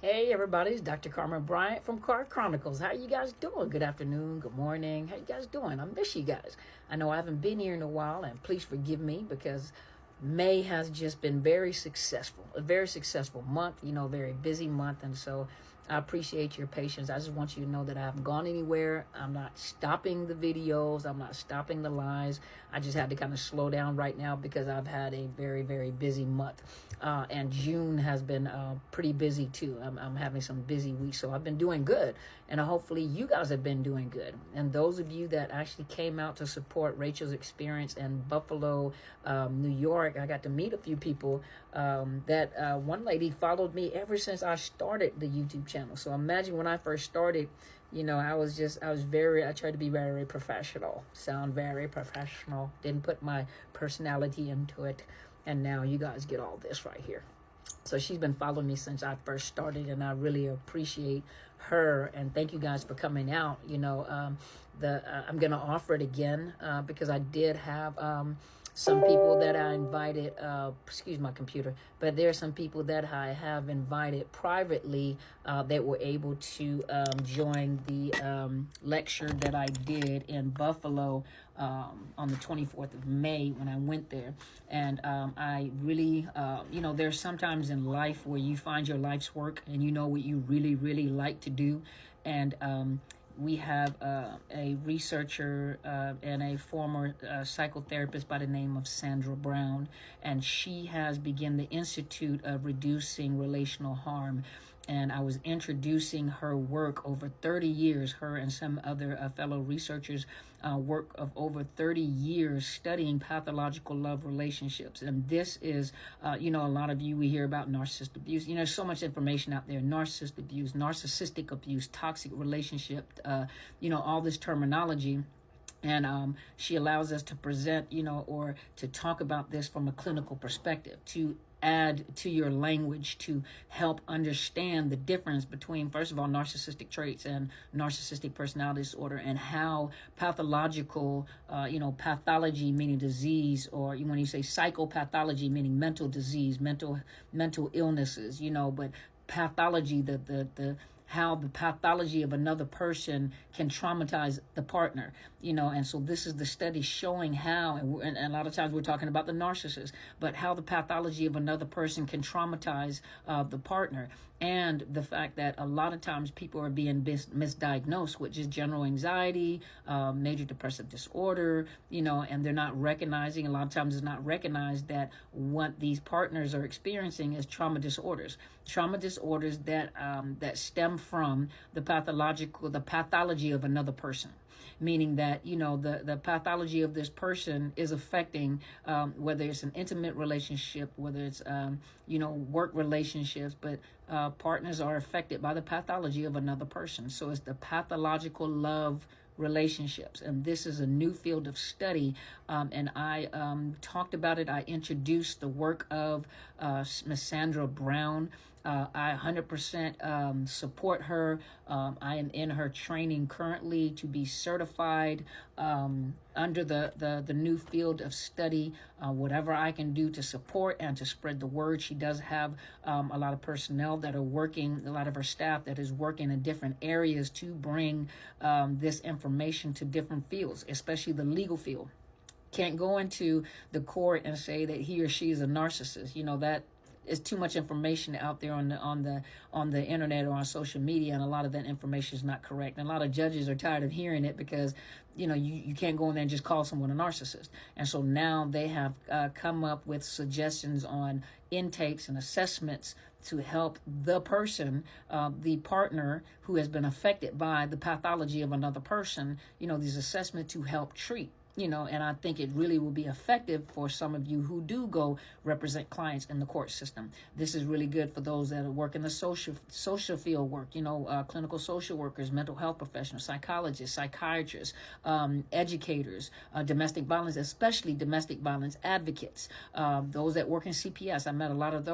Hey everybody, it's Dr. Carmen Bryant from Car Chronicles. How you guys doing? Good afternoon, good morning. How you guys doing? I miss you guys. I know I haven't been here in a while, and please forgive me because May has just been very successful. A very successful month, very busy month, and so I appreciate your patience. I just want you to know that I haven't gone anywhere. I'm not stopping the videos. I'm not stopping the lives. I just had to kind of slow down right now because I've had a very, very busy month. And June has been pretty busy too. I'm having some busy weeks, so I've been doing good. And hopefully you guys have been doing good. And those of you that actually came out to support Rachel's experience in Buffalo, New York, I got to meet a few people. One lady followed me ever since I started the YouTube channel. So imagine when I first started, I tried to be very professional, sound very professional, didn't put my personality into it. And now you guys get all this right here. So she's been following me since I first started, and I really appreciate her. And thank you guys for coming out. I'm going to offer it again because I did have some people that I invited, excuse my computer, but there are some people that I have invited privately that were able to join the lecture that I did in Buffalo on the 24th of May when I went there. And I really, there's sometimes in life where you find your life's work and you know what you really, really like to do. And we have a researcher and a former psychotherapist by the name of Sandra Brown, and she has begun the Institute of Reducing Relational Harm. And I was introducing her work over 30 years, her and some other fellow researchers work of over 30 years studying pathological love relationships. And this is, a lot of you, we hear about narcissist abuse. So much information out there, narcissist abuse, narcissistic abuse, toxic relationship, all this terminology. And she allows us to present, or to talk about this from a clinical perspective, to add to your language to help understand the difference between, first of all, narcissistic traits and narcissistic personality disorder, and how pathological, pathology meaning disease, or when you say psychopathology meaning mental disease, mental illnesses, but pathology, how the pathology of another person can traumatize the partner, and so this is the study showing how, and a lot of times we're talking about the narcissist, but how the pathology of another person can traumatize the partner. And the fact that a lot of times people are being misdiagnosed, which is general anxiety, major depressive disorder, and they're not recognizing, a lot of times it's not recognized that what these partners are experiencing is trauma disorders that stem from the pathology of another person. Meaning that, the pathology of this person is affecting whether it's an intimate relationship, whether it's, work relationships, but partners are affected by the pathology of another person. So it's the pathological love relationships, and this is a new field of study, and I talked about it. I introduced the work of Miss Sandra Brown. I 100% support her. I am in her training currently to be certified under the new field of study. Whatever I can do to support and to spread the word. She does have a lot of personnel that are working, a lot of her staff that is working in different areas to bring this information to different fields, especially the legal field. Can't go into the court and say that he or she is a narcissist. That is too much information out there on the internet or on social media, and a lot of that information is not correct. And a lot of judges are tired of hearing it because you can't go in there and just call someone a narcissist. And so now they have come up with suggestions on intakes and assessments to help the person, the partner who has been affected by the pathology of another person, these assessments to help treat. And I think it really will be effective for some of you who do go represent clients in the court system. This is really good for those that work in the social field work, clinical social workers, mental health professionals, psychologists, psychiatrists, educators, domestic violence, especially domestic violence advocates, those that work in CPS. I met a lot of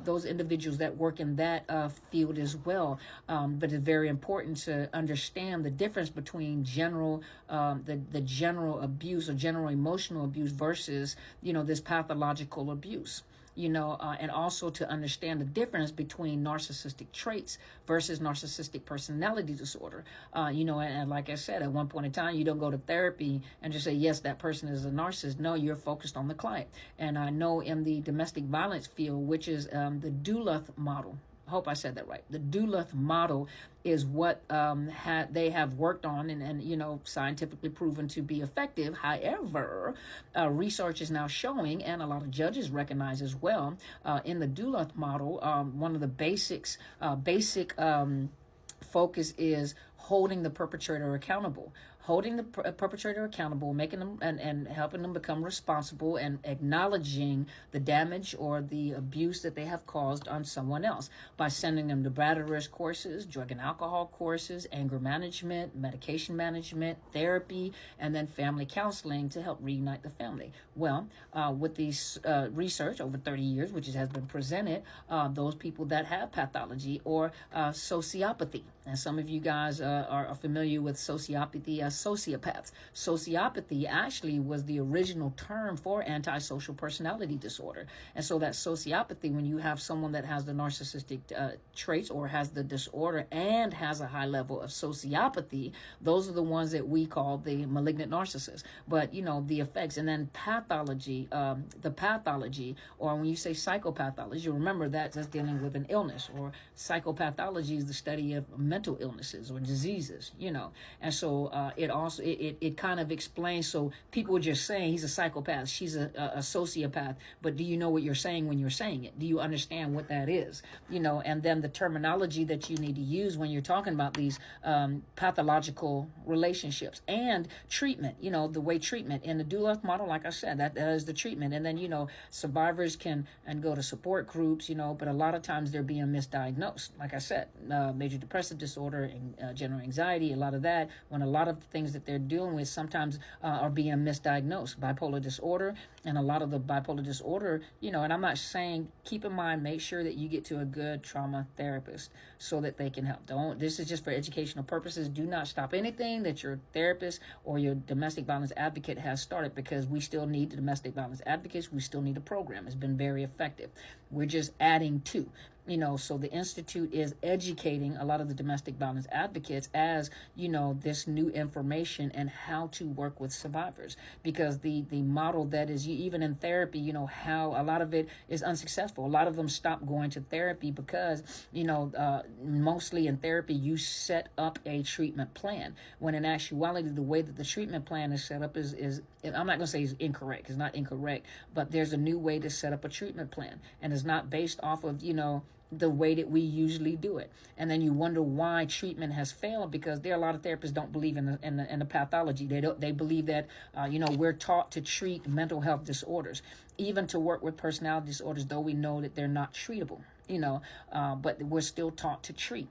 those individuals that work in that field as well. But it's very important to understand the difference between the general abuse or general emotional abuse versus, this pathological abuse. and also to understand the difference between narcissistic traits versus narcissistic personality disorder. And like I said, at one point in time, you don't go to therapy and just say, yes, that person is a narcissist. No, you're focused on the client. And I know in the domestic violence field, which is the Duluth model, I hope I said that right. The Duluth model is what they have worked on and scientifically proven to be effective. However, research is now showing, and a lot of judges recognize as well, in the Duluth model, one of the basic focus is holding the perpetrator accountable. Holding the perpetrator accountable, making them and helping them become responsible, and acknowledging the damage or the abuse that they have caused on someone else by sending them to battery risk courses, drug and alcohol courses, anger management, medication management, therapy, and then family counseling to help reunite the family. Well, with these research over 30 years, which has been presented, those people that have pathology or sociopathy, and some of you guys are familiar with sociopathy as sociopaths. Sociopathy actually was the original term for antisocial personality disorder. And so that sociopathy, when you have someone that has the narcissistic traits or has the disorder and has a high level of sociopathy, those are the ones that we call the malignant narcissist. But, the effects, and then pathology, the pathology, or when you say psychopathology, you remember that's dealing with an illness, or psychopathology is the study of mental illnesses or diseases, and so it kind of explains. So people are just saying he's a psychopath, she's a sociopath, but do you know what you're saying when you're saying it? Do you understand what that is? And then the terminology that you need to use when you're talking about these pathological relationships and treatment, the way treatment in the Duluth model, like I said, that is the treatment. And then, survivors can go to support groups, but a lot of times they're being misdiagnosed. Like I said, major depressive disorder and general anxiety, a lot of that, when a lot of the things that they're dealing with sometimes are being misdiagnosed. Bipolar disorder, and a lot of the bipolar disorder, and I'm not saying, keep in mind, make sure that you get to a good trauma therapist so that they can help. This is just for educational purposes. Do not stop anything that your therapist or your domestic violence advocate has started, because we still need the domestic violence advocates. We still need a program. It's been very effective. We're just adding to. So the Institute is educating a lot of the domestic violence advocates as, this new information and how to work with survivors, because the model that is even in therapy, how a lot of it is unsuccessful. A lot of them stop going to therapy because, mostly in therapy, you set up a treatment plan, when in actuality, the way that the treatment plan is set up is I'm not going to say is incorrect. It's not incorrect, but there's a new way to set up a treatment plan, and it's not based off of, the way that we usually do it. And then you wonder why treatment has failed, because there are a lot of therapists don't believe in the pathology. They believe that we're taught to treat mental health disorders, even to work with personality disorders, though we know that they're not treatable, but we're still taught to treat.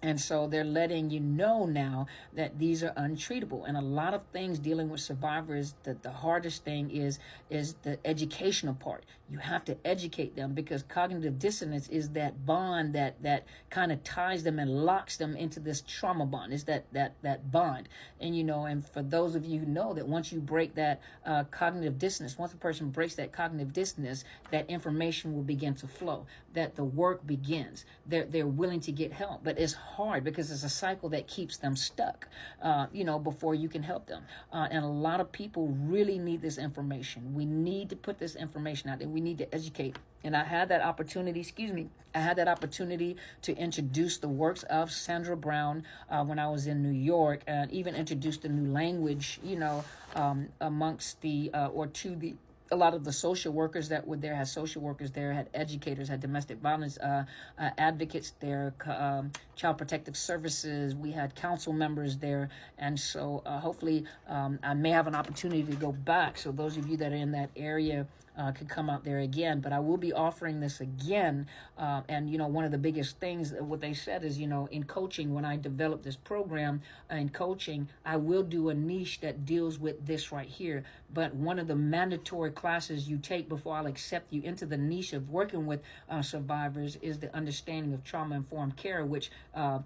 And so they're letting you know now that these are untreatable. And a lot of things dealing with survivors, that the hardest thing is the educational part. You have to educate them, because cognitive dissonance is that bond that kind of ties them and locks them into this trauma bond. It's that bond. And, and for those of you who know that once you break that cognitive dissonance, once a person breaks that cognitive dissonance, that information will begin to flow, that the work begins. They're willing to get help, but it's hard because it's a cycle that keeps them stuck, before you can help them. And a lot of people really need this information. We need to put this information out there. We need to educate. And I had that opportunity, to introduce the works of Sandra Brown when I was in New York, and even introduce the new language, amongst a lot of the social workers that were there. Had social workers there, had educators, had domestic violence advocates there, child protective services. We had council members there. And so hopefully I may have an opportunity to go back. So those of you that are in that area could come out there again. But I will be offering this again. And, one of the biggest things, what they said is, in coaching, when I developed this program in coaching, I will do a niche that deals with this right here. But one of the mandatory classes you take before I'll accept you into the niche of working with survivors is the understanding of trauma-informed care, which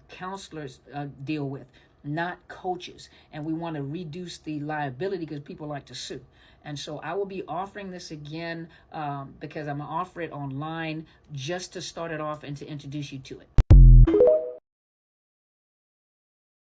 counselors deal with. not coaches. And we want to reduce the liability because people like to sue. And so I will be offering this again because I'm going to offer it online just to start it off and to introduce you to it.